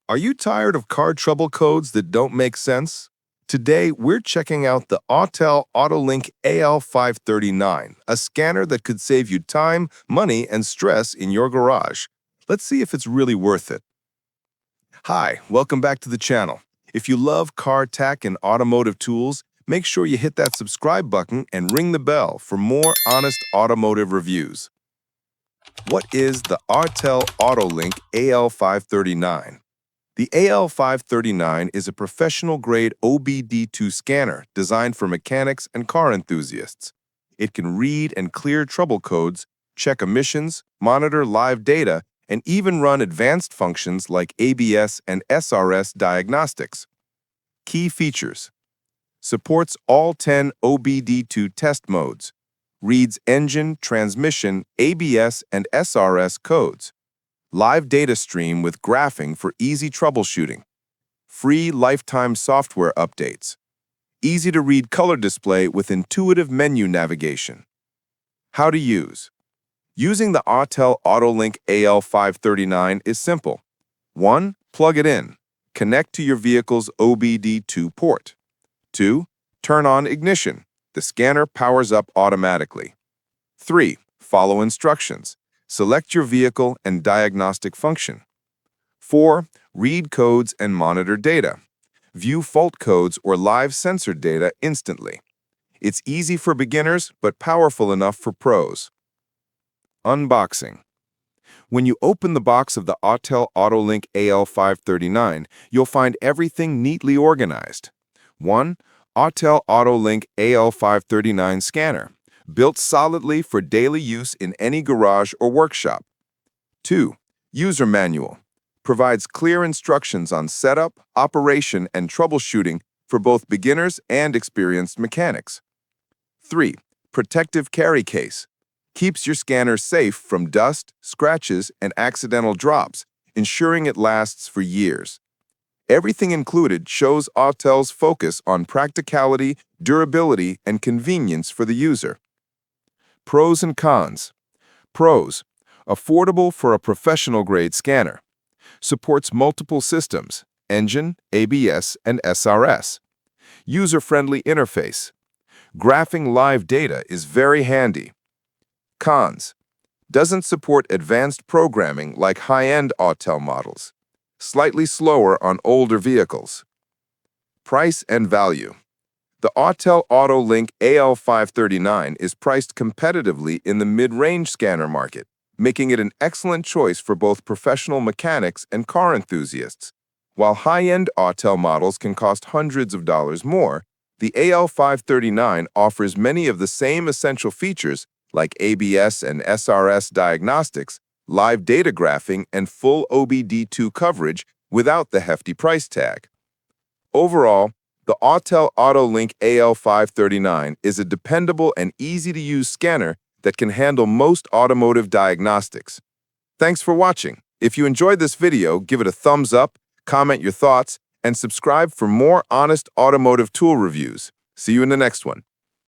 Are you tired of car trouble codes that don't make sense? Today, we're checking out the Autel AutoLink AL539, a scanner that could save you time, money, and stress in your garage. Let's see if it's really worth it. Hi, welcome back to the channel. If you love car tech and automotive tools, make sure you hit that subscribe button and ring the bell for more honest automotive reviews. What is the Autel AutoLink AL539? The AL539 is a professional-grade OBD2 scanner designed for mechanics and car enthusiasts. It can read and clear trouble codes, check emissions, monitor live data, and even run advanced functions like ABS and SRS diagnostics. Key features: supports all 10 OBD2 test modes, reads engine, transmission, ABS, and SRS codes, live data stream with graphing for easy troubleshooting, free lifetime software updates, easy-to-read color display with intuitive menu navigation. How to use. Using the Autel AutoLink AL539 is simple. 1. Plug it in. Connect to your vehicle's OBD2 port. 2. Turn on ignition. The scanner powers up automatically. 3. Follow instructions. Select your vehicle and diagnostic function. 4. Read codes and monitor data. View fault codes or live sensor data instantly. It's easy for beginners, but powerful enough for pros. Unboxing. When you open the box of the Autel AutoLink AL539, you'll find everything neatly organized. 1. Autel AutoLink AL539 scanner, built solidly for daily use in any garage or workshop. 2. User manual, provides clear instructions on setup, operation, and troubleshooting for both beginners and experienced mechanics. 3. Protective carry case, keeps your scanner safe from dust, scratches, and accidental drops, ensuring it lasts for years. Everything included shows Autel's focus on practicality, durability, and convenience for the user. Pros and cons. Pros: affordable for a professional-grade scanner. Supports multiple systems, engine, ABS, and SRS. User-friendly interface. Graphing live data is very handy. Cons: doesn't support advanced programming like high-end Autel models. Slightly slower on older vehicles. Price and value. The Autel AutoLink AL539 is priced competitively in the mid-range scanner market, making it an excellent choice for both professional mechanics and car enthusiasts. While high-end Autel models can cost hundreds of dollars more, the AL539 offers many of the same essential features like ABS and SRS diagnostics, live data graphing, and full OBD2 coverage without the hefty price tag. Overall, the Autel AutoLink AL539 is a dependable and easy-to-use scanner that can handle most automotive diagnostics. Thanks for watching. If you enjoyed this video, give it a thumbs up, comment your thoughts, and subscribe for more honest automotive tool reviews. See you in the next one.